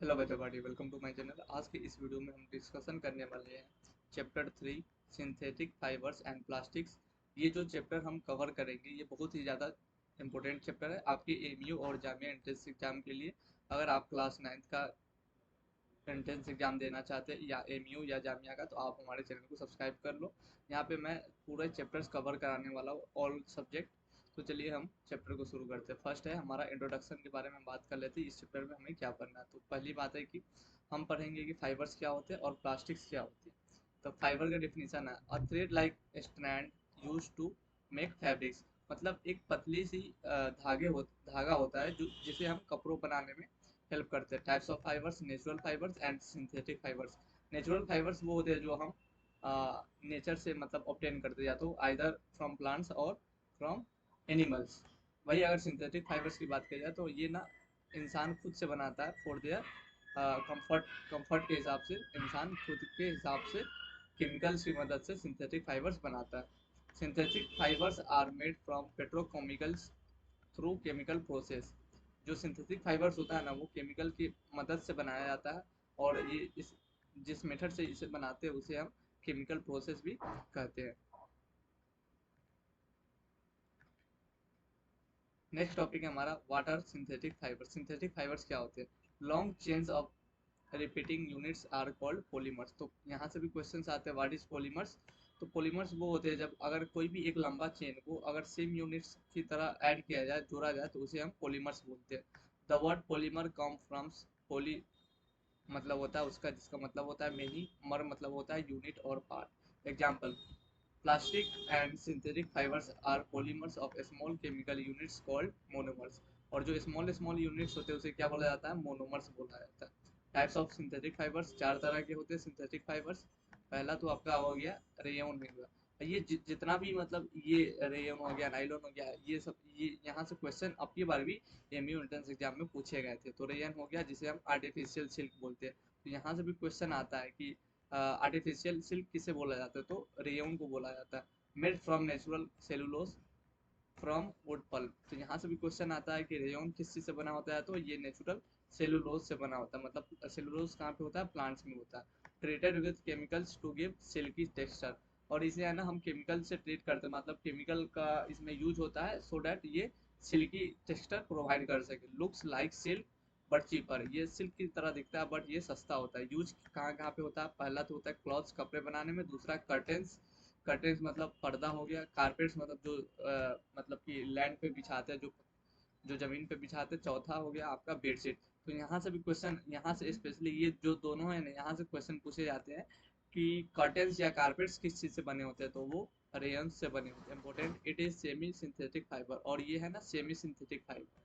Hello everybody, welcome to my channel. आज के इस वीडियो में हम डिस्कशन करने वाले हैं chapter 3 synthetic fibres and plastics. ये जो चैप्टर हम कवर करेंगे ये बहुत ही ज़्यादा इंपॉर्टेंट चैप्टर है आपके एमयू और जामिया एंट्रेंस एग्जाम के लिए। अगर आप क्लास 9th का एंट्रेंस एग्जाम देना चाहते हैं या एमयू या जामिया का, तो आप हमारे चैनल को सब्सक्राइब कर लो। यहाँ पे मैं पूरे चैप्टर्स कवर कराने वाला हूँ, ऑल सब्जेक्ट। तो चलिए हम चैप्टर को शुरू करते हैं। फर्स्ट है हमारा इंट्रोडक्शन के बारे में बात कर लेते हैं, इस चैप्टर में हमें क्या पढ़ना है। तो पहली बात है कि हम पढ़ेंगे कि फाइबर्स क्या होते हैं और प्लास्टिक्स क्या होती है। तो फाइबर का डिफिनीशन है a thread like strand use to make fabrics. मतलब एक पतली सी धागा होता है जो जिसे हम कपड़ों बनाने में हेल्प करते हैं। Types of fibres, natural fibres and synthetic fibres. Natural fibres वो होते हैं जो हम नेचर से मतलब ऑब्टेन करते हैं, या तो आइदर फ्रॉम प्लांट्स और फ्रॉम एनिमल्स। वही अगर सिंथेटिक फाइबर्स की बात की जाए तो ये ना इंसान खुद से बनाता है फॉर देयर कंफर्ट। कंफर्ट के हिसाब से इंसान खुद के हिसाब से केमिकल्स की मदद से सिंथेटिक फाइबर्स बनाता है। Synthetic fibres are made from petrochemicals through chemical process. जो सिंथेटिक फाइबर्स होता है ना वो केमिकल की मदद से बनाया जाता है, और ये इस जिस मेथड से इसे बनाते हैं उसे हम केमिकल प्रोसेस भी कहते हैं। नेक्स्ट टॉपिक है हमारा what are synthetic fibres. Synthetic fibres क्या होते हैं? Long chains of repeating units are called polymers. तो यहाँ से भी क्वेश्चन आते हैं व्हाट इज पॉलीमर्स। तो पॉलीमर्स वो होते हैं जब अगर कोई भी एक लंबा चेन को अगर सेम यूनिट्स की तरह ऐड किया जाए, जोड़ा जाए, तो उसे हम पॉलीमर्स बोलते हैं। The word polymer come from poly मतलब होता है उसका, जिसका मतलब होता है मेनी, मर मतलब होता है यूनिट और part. Example, plastic and synthetic fibres are polymers of small chemical units called monomers. और जो स्मॉल स्मॉल यूनिट्स होते हैं उसे क्या बोला जाता है? मोनोमर्स बोला जाता है। टाइप्स ऑफ सिंथेटिक फाइबर्स, चार तरह के होते हैं सिंथेटिक फाइबर्स। पहला तो आपका हो गया रेयन हो गया। ये जितना भी मतलब ये रेयन हो गया, नाइलॉन हो गया, ये सब ये यहाँ से क्वेश्चन अब की बार भी एमयू एंट्रेंस एग्जाम में पूछे गए थे। तो रेयन हो गया जिसे हम आर्टिफिशियल सिल्क बोलते हैं। तो यहाँ से भी क्वेश्चन आता है कि आर्टिफिशियल सिल्क किसे बोला जाता है? तो रेयन को बोला जाता है। Made from natural cellulose from wood pulp. तो यहाँ से भी क्वेश्चन आता है कि रेयन किस चीज़ से बना होता है? तो ये नेचुरल सेलुलोज से बना होता है। मतलब सेलुलोज कहाँ पे होता है? प्लांट्स में होता है। Treated with chemicals to give silky texture. और इसे है ना हम केमिकल से ट्रीट करते हैं, मतलब केमिकल का इसमें यूज होता है सो डैट ये सिल्की टेक्सचर प्रोवाइड कर सके। Looks like silk but cheaper. ये सिल्क की तरह दिखता है बट ये सस्ता होता है। यूज कहाँ कहाँ पे होता है? पहला तो होता है क्लॉथ्स, कपड़े बनाने में। दूसरा कर्टेन्स, कर्टेन्स मतलब पर्दा हो गया। कारपेट्स मतलब जो मतलब कि लैंड पे बिछाते हैं, जो जो जमीन पे बिछाते हैं। चौथा हो गया आपका बेडशीट। तो यहाँ से भी क्वेश्चन, यहाँ से स्पेशली ये जो दोनों है ना, यहाँ से क्वेश्चन पूछे जाते हैं कि कर्टेन्स या कारपेट्स किस चीज से बने होते हैं? तो वो रेयन से बने होते हैं। Important, it is semi synthetic fibre, और ये है ना सेमी सिंथेटिक फाइबर।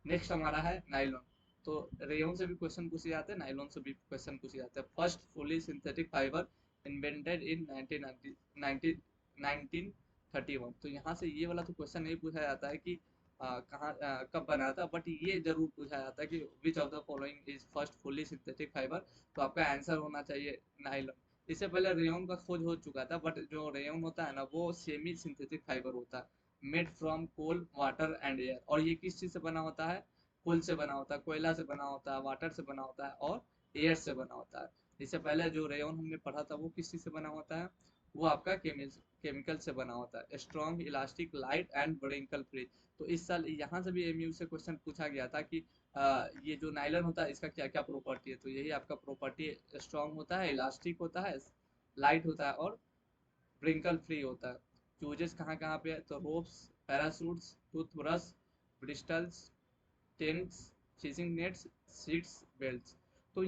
नेक्स्ट हमारा है नाइलॉन। तो रेयन से भी क्वेश्चन पूछे जाते हैं, नाइलॉन से भी क्वेश्चन पूछे जाते हैं। First fully synthetic fibre invented in 1931। तो यहाँ से ये वाला तो क्वेश्चन नहीं पूछा जाता है कि कहाँ कब बना था, बट ये जरूर पूछा जाता है कि which of the following is first fully synthetic fibre. तो आपका आंसर होना चाहिए नाइलॉन। इससे पहले रेयन का खोज हो चुका था, बट जो रेयन होता है ना वो सेमी सिंथेटिक फाइबर होता है। Made from coal, water and air. और ये किस चीज से बना होता है? कोल से बना होता है, कोयला से बना होता है, वाटर से बना होता है और एयर से बना होता है। इससे पहले जो रेयन हमने पढ़ा था वो किस चीज से बना होता है? वो आपका केमिकल से बना होता है। Strong, elastic, light and wrinkle free. तो इस साल यहाँ से भी एमयू से क्वेश्चन पूछा गया था कि ये जो नाइलॉन होता है इसका क्या क्या प्रॉपर्टी है? तो यही आपका प्रॉपर्टी, स्ट्रॉन्ग होता है, इलास्टिक होता है, लाइट होता है और ब्रिंकल फ्री होता है। यूजेस कहाँ कहाँ पे है? तो ropes, parachutes, toothbrush, bristles, tents, fishing nets, seats, belts. तो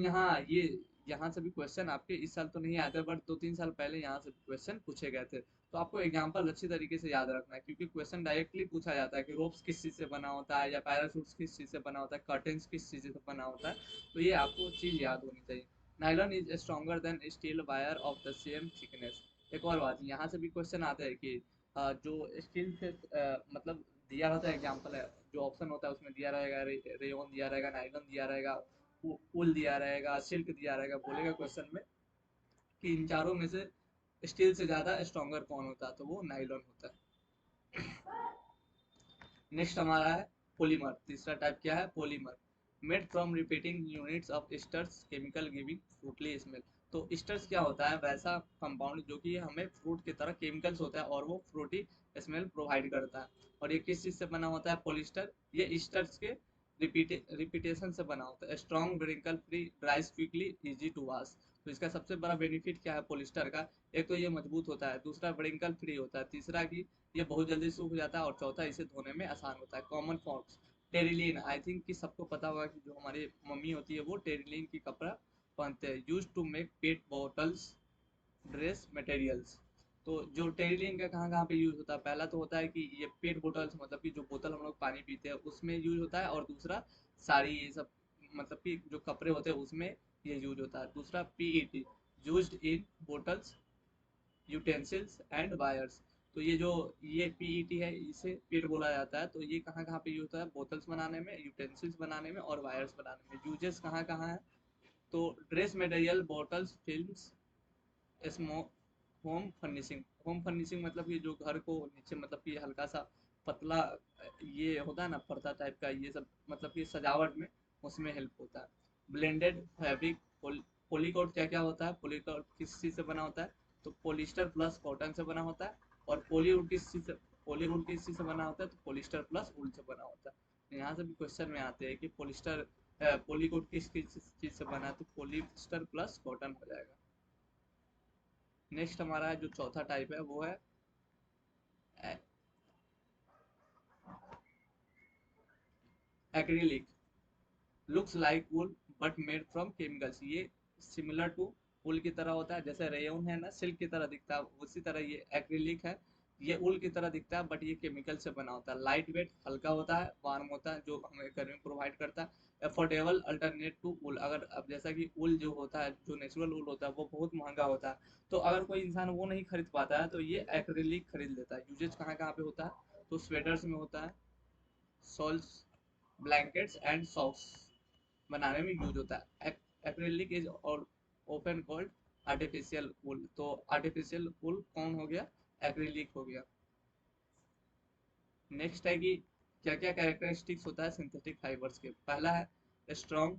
यहाँ से भी क्वेश्चन आपके इस साल तो नहीं आते, बट 2-3 साल पहले यहाँ से क्वेश्चन पूछे गए थे। तो आपको एग्जाम्पल अच्छी तरीके से याद रखना है, क्योंकि क्वेश्चन डायरेक्टली पूछा जाता है कि रोप्स किस चीज़ से बना होता है, या पैरासूट्स किस चीज़ से बना होता है, कर्टेन्स किस चीज़ से बना होता है। तो ये आपको चीज़ याद होनी चाहिए। Nylon is stronger than steel wire of the same thickness. एक और बात, यहाँ से भी क्वेश्चन आता है कि जो स्टील से मतलब दिया रहता है, एग्जाम्पल है जो ऑप्शन होता है उसमें दिया रहेगा रेयन दिया रहेगा, नाइलॉन दिया रहेगा, वूल दिया रहेगा, सिल्क दिया रहेगा। बोलेगा क्वेश्चन में कि इन चारों में से स्टील से ज्यादा स्ट्रॉन्गर कौन होता है? तो वो नाइलॉन होता है। नेक्स्ट हमारा है पॉलीमर। तीसरा टाइप क्या है? Polymer. Made from repeating units of esters chemical giving fruity smell. तो स्टर्स क्या होता है, वैसा कंपाउंड जो कि हमें फ्रूट की तरह केमिकल्स होता है और वो फ्रूटी स्मेल प्रोवाइड करता है। और ये किस चीज से बना होता है, पॉलिस्टर। ये स्टर्स के रिपीटेशन से बना होता है। Strong wrinkle free, dries quickly, easy to wash. तो इसका सबसे बड़ा बेनिफिट क्या है पॉलिस्टर का, एक तो ये मजबूत होता है, दूसरा ब्रिंकल फ्री होता है, तीसरा कि ये बहुत जल्दी सूख जाता है, और चौथा इसे धोने में आसान होता है। Common forms, terylene, I think कि सबको पता होगा कि जो हमारी मम्मी होती है वो टेरिलीन की कपड़ा पहनते हैं। Use to make pet bottles, dress materials. तो जो टेरिलीन का कहाँ कहाँ पे यूज होता है, पहला तो होता है कि ये पेट बोटल्स, मतलब कि जो बोतल हम लोग पानी पीते हैं उसमें यूज होता है, और दूसरा साड़ी ये सब, मतलब कि जो कपड़े होते हैं उसमें ये यूज होता है। दूसरा PET, used in bottles, utensils and wires. तो ये जो ये पीईटी है इसे पेट बोला जाता है। तो ये कहाँ कहाँ पे यूज होता है, बोतल्स बनाने में, यूटेंसिल्स बनाने में और वायर्स बनाने में। यूजेस कहाँ कहाँ है, तो ड्रेस मटेरियल, बॉटल्स, फिल्म्स, स्मो होम फर्निशिंग। होम फर्निशिंग मतलब कि जो घर को नीचे, मतलब कि हल्का सा पतला ये होता है ना पर्दा टाइप का, ये सब मतलब कि सजावट में उसमें हेल्प होता है। ब्लेंडेड फैब्रिक, पॉलीकोट क्या क्या होता है, पॉलीकोट किस चीज से बना होता है, तो पॉलिस्टर प्लस कॉटन से बना होता है। और पॉलीवुड किस चीज से, पॉलीवुड किस चीज से बना होता है, तो पॉलिस्टर प्लस वूल से बना होता है। तो यहाँ से भी क्वेश्चन में आते हैं कि पॉलिस्टर पॉलीकोट किस किस चीज से बना है, तो पॉलिस्टर प्लस कॉटन हो जाएगा। नेक्स्ट हमारा जो चौथा टाइप है वो है acrylic. Looks like wool but made from chemicals. ये सिमिलर टू वुल की तरह होता है, जैसे रेयन है ना सिल्क की तरह दिखता है, उसी तरह ये एक्रिलिक है। ये वुल की तरह दिखता है बट ये केमिकल से बना होता है। लाइट वेट, हल्का होता है, वार्म होता है, जो हमें गर्मी प्रोवाइड करता है। अफोर्डेबल अल्टरनेट टू वुल। अगर अब जैसा कि वुल जो होता है, जो नेचुरल वुल होता है वो बहुत महंगा होता है, तो अगर कोई इंसान वो नहीं खरीद पाता है तो ये एक्रिलिक खरीद लेता है। यूजेज कहाँ कहाँ पे होता है, तो स्वेटर्स में होता है, शॉल्स, ब्लैंकेट्स एंड सॉक्स बनाने में यूज होता है। एक्रिलिक इज और ओपन कॉल्ड आर्टिफिशियल वुल। तो आर्टिफिशियल वुल कौन हो गया, एक्रिलिक हो गया। नेक्स्ट है कि क्या क्या कैरेक्टरिस्टिक्स होता है सिंथेटिक फाइबर्स के। पहला है स्ट्रॉन्ग,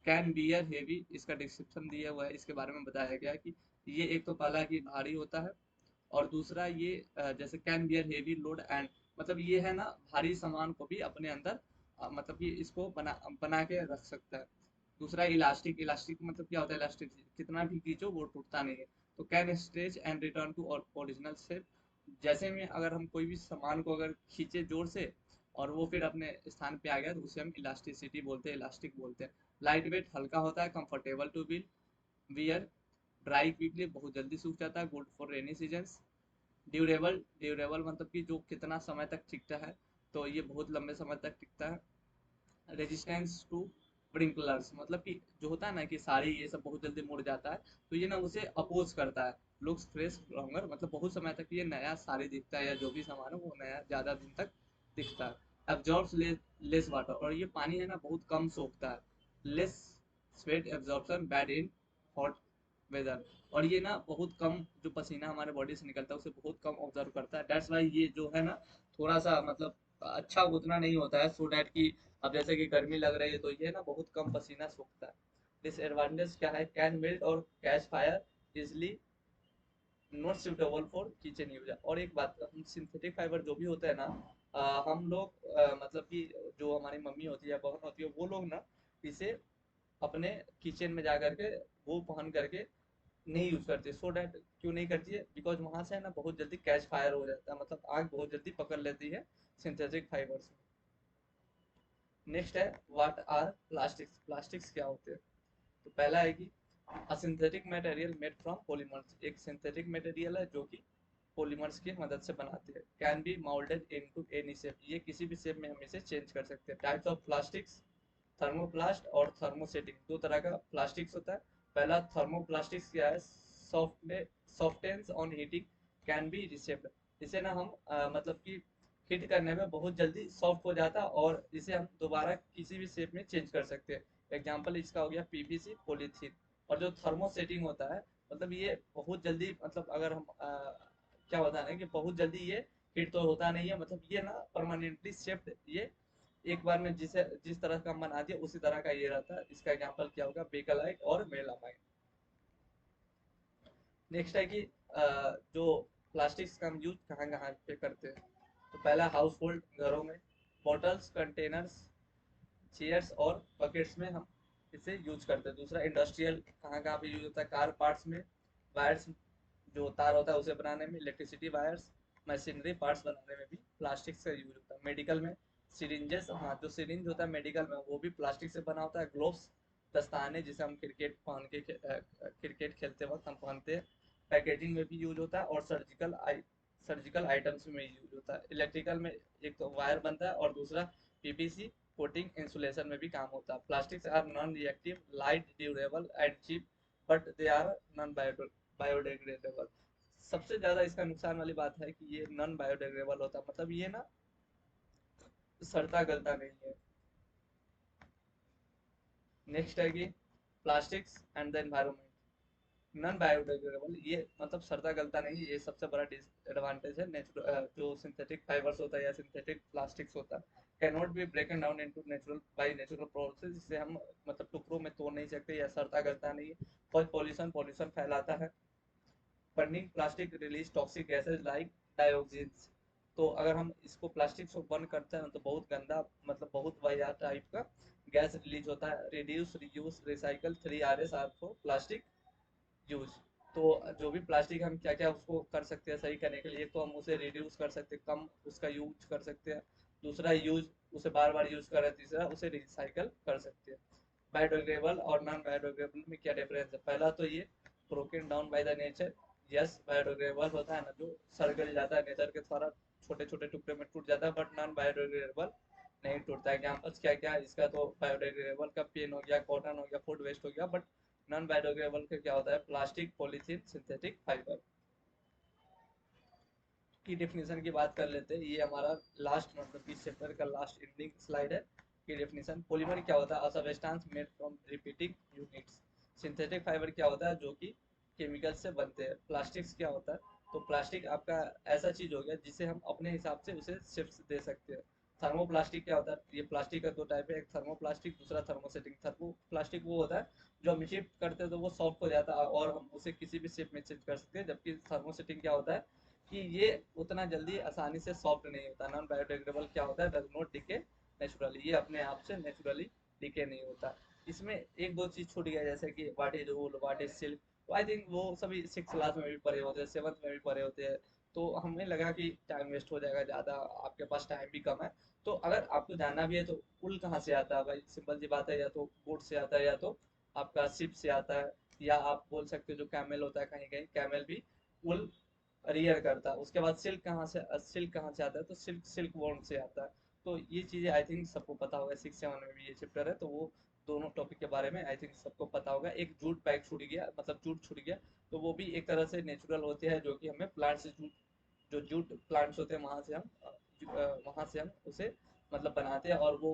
कैन बियर हेवी। इसका डिस्क्रिप्शन दिया हुआ है, इसके बारे में बताया गया है कि ये एक तो पहला कि भारी होता है, और दूसरा ये जैसे can bear heavy load and, मतलब ये है ना भारी सामान को भी अपने अंदर मतलब कि इसको बना के रख सकता है। दूसरा इलास्टिक, इलास्टिक मतलब क्या होता है, इलास्टिक कितना भी खींचो वो टूटता नहीं है। तो can stretch and return to original shape. जैसे में अगर हम कोई भी सामान को अगर खींचे जोर से और वो फिर अपने स्थान पे आ गया तो उसे हम इलास्टिसिटी बोलते हैं, इलास्टिक बोलते हैं। लाइट वेट, हल्का होता है, comfortable to be wear, dry quickly, बहुत जल्दी सूख जाता है, good for rainy seasons. Durable, durable मतलब कि जो कितना समय तक टिकता है, तो ये बहुत लंबे समय तक टिकता है। रेजिस्टेंस टू स्प्रिंकलर्स, मतलब कि जो होता है ना कि साड़ी ये सब बहुत जल्दी मुड़ जाता है, तो ये ना उसे अपोज करता है। लुक्स फ्रेश लॉन्गर, मतलब बहुत समय तक ये नया साड़ी दिखता है, या जो भी सामान है वो नया ज्यादा दिन तक दिखता है। एब्जॉर्ब्स लेस वाटर, और ये पानी है ना बहुत कम सोखता है। Less sweat absorption, bad in hot weather. और ये ना बहुत कम जो पसीना हमारे बॉडी से निकलता है उसे बहुत कम ऑब्जर्व करता है। दैट्स वाई ये जो है ना थोड़ा सा मतलब अच्छा उतना नहीं होता है, सो डैट की अब जैसे कि गर्मी लग रही है तो ये ना बहुत कम पसीना सूखता है। डिसएडवांटेज क्या है, कैन मेल्ट और catch fire easily, not suitable for kitchen use. और एक बात, हम सिंथेटिक फाइबर जो भी होता है ना, हम लोग मतलब कि जो हमारी मम्मी होती है, बहन होती है, वो लोग ना इसे अपने किचन में जा करके वो पहन करके नहीं यूज करती। सो डैट क्यों नहीं करती है, बिकॉज वहां से है ना बहुत जल्दी कैच फायर हो जाता है, मतलब आग बहुत जल्दी पकड़ लेती है सिंथेटिक फाइबर्स। नेक्स्ट है व्हाट आर प्लास्टिक्स। प्लास्टिक्स क्या होते हैं, तो पहला है कि synthetic material made from polymers. एक सिंथेटिक मटेरियल है जो कि पॉलीमर्स की मदद से बनाते हैं। Can be moulded into any shape, ये किसी भी शेप में हम इसे चेंज कर सकते हैं। टाइप्स ऑफ प्लास्टिक्स, थर्मोप्लास्ट और थर्मोसेटिंग, दो तरह का प्लास्टिक्स होता है। पहला थर्मोप्लास्टिक्स क्या है, सॉफ्टेंस ऑन हीटिंग, कैन बी रिसेप्ड। इसे ना हम मतलब कि हिट करने में बहुत जल्दी सॉफ्ट हो जाता है, और इसे हम दोबारा किसी भी शेप में चेंज कर सकते हैं। एग्जाम्पल इसका हो गया पीवीसी, पॉलीथीन। और जो थर्मोसेटिंग होता है, मतलब ये बहुत जल्दी, मतलब अगर हम क्या होता है ना कि बहुत जल्दी ये हिट तो होता नहीं है, मतलब ये ना परमानेंटली शेप्ड ये एक बार में जिस तरह का बना दिया उसी तरह का ये रहता है। इसका एग्जाम्पल क्या होगा, बेकलाइट और मेलामाइन। नेक्स्ट है कि जो प्लास्टिक्स का हम यूज कहाँ कहाँ पे करते हैं। तो पहला हाउस होल्ड, घरों में, बॉटल्स, कंटेनर्स, चेयर्स और बकेट्स में हम इसे यूज करते हैं। दूसरा इंडस्ट्रियल, कहाँ कहाँ पे यूज होता है, कार पार्ट्स में, वायर्स जो तार होता है उसे बनाने में, इलेक्ट्रिसिटी वायर्स, मशीनरी पार्ट्स बनाने में भी प्लास्टिक का यूज होता है। मेडिकल में सिरिंजेस, हाँ जो सिरिंज होता है मेडिकल में वो भी प्लास्टिक से बना होता है। ग्लोव्स, दस्ताने जिसे हम क्रिकेट खेलते वक्त हम पहनते हैं, पैकेजिंग में भी यूज होता है। और सर्जिकल आइटम्स में यूज होता है। इलेक्ट्रिकल में एक तो वायर बनता है और दूसरा पीपीसी कोटिंग इंसुलेशन में भी काम होता है। Plastics are non reactive, light, durable and cheap, but they are non biodegradable. सबसे ज्यादा इसका नुकसान वाली बात है कि ये नॉन बायोडिग्रेडेबल होता है, मतलब ये ना सड़ता गलता नहीं है। नेक्स्ट है कि plastics and the environment, non biodegradable, ये मतलब सड़ता गलता नहीं है, ये सबसे बड़ा डिसएडवांटेज है। जो सिंथेटिक फाइबर्स होता है या सिंथेटिक प्लास्टिक्स होता है can not be ब्रेकन down into natural process, जिसे हम मतलब टुकड़ों में तोड़ नहीं सकते या सड़ता गलता नहीं है। फर्स्ट पॉल्यूशन फैलाता है। Burning plastic release toxic gases like dioxins. तो अगर हम इसको प्लास्टिक को बर्न करते हैं तो बहुत गंदा मतलब बहुत वाहियात टाइप का गैस रिलीज होता है। Reduce, reuse, recycle, 3 Rs R for plastic use. तो जो भी प्लास्टिक हम क्या क्या उसको कर सकते हैं सही करने के लिए, तो हम उसे रिड्यूस कर सकते हैं, कम उसका यूज कर सकते हैं। दूसरा यूज, उसे बार बार यूज कर रहे हैं। तीसरा उसे रिसाइकल कर सकते हैं। बायोडिग्रेडेबल और नॉन बायोडिग्रेडेबल में क्या डिफरेंस है। पहला तो ये broken down by the nature, yes biodegradable होता है ना जो सड़गल जाता है नेचर के द्वारा, छोटे छोटे टुकड़े में टूट जाता है, बट नॉन बायोडिग्रेडेबल नहीं टूटता है। एग्जाम्पल्स क्या क्या है इसका, तो बायोडिग्रेडेबल का पेन हो गया, कॉटन हो गया, फूड वेस्ट हो गया। बट नॉन बायोडिग्रेडेबल का क्या होता है, प्लास्टिक, पॉलीथीन, सिंथेटिक फाइबर। की डेफिनेशन की बात कर लेते हैं। ये हमारा लास्ट मतलब इस चैप्टर का लास्ट एंडिंग स्लाइड है। की डेफिनेशन, पॉलीमर क्या होता है, a substance made from repeating units. Synthetic fibre क्या होता है, जो कि केमिकल से बनते हैं। प्लास्टिक्स क्या होता है, तो प्लास्टिक आपका ऐसा चीज हो गया जिसे हम अपने हिसाब से उसे शेप्स दे सकते हैं। थर्मोप्लास्टिक क्या होता है, ये प्लास्टिक का दो टाइप है, एक थर्मोप्लास्टिक, दूसरा थर्मोसेटिंग। थर्मोप्लास्टिक वो होता है जो हम शिफ्ट करते हैं तो वो सॉफ्ट हो जाता है और हम उसे किसी भी शेप में चेंज कर सकते हैं। जबकि थर्मोसेटिंग क्या होता है कि ये उतना जल्दी आसानी से सॉफ्ट नहीं होता। नॉन बायोडिग्रेडेबल क्या होता है, डज नॉट डिके नेचुरली, ये अपने आप से नेचुरली डिके नहीं होता। इसमें एक दो चीज छूट गया, जैसे कि what is wool, what is silk. तो आई थिंक वो सभी 6 क्लास में भी पढ़े होते हैं, 7th में भी पढ़े होते हैं। तो हमें लगा कि टाइम वेस्ट हो जाएगा ज़्यादा, आपके पास टाइम भी कम है। तो अगर आपको जानना भी है तो उल कहाँ से आता है भाई, सिंपल सी बात है, या तो बोट से आता है या तो आपका शिप से आता है, या आप बोल सकते हो जो कैमल होता है, कहीं कहीं कैमल भी उल रियर करता है। उसके बाद सिल्क कहाँ से आता है, तो सिल्क वॉर्म से आता है। तो ये चीज़ें आई थिंक सबको पता होगा, 6 7 में भी ये चैप्टर है, तो वो दोनों टॉपिक के बारे में आई थिंक सबको पता होगा। एक जूट बैग छूट गया, मतलब जूट छूट गया, तो वो भी एक तरह से नेचुरल होते हैं, जो कि हमें प्लांट से जो जूट प्लांट्स होते हैं वहाँ से हम उसे मतलब बनाते हैं। और वो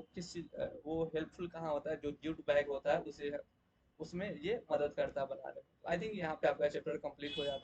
वो हेल्पफुल कहाँ होता है, जो जूट बैग होता है उसे उसमें ये मदद करता है बनाने में। आई थिंक यहाँ पे आपका चैप्टर कंप्लीट हो जाता है।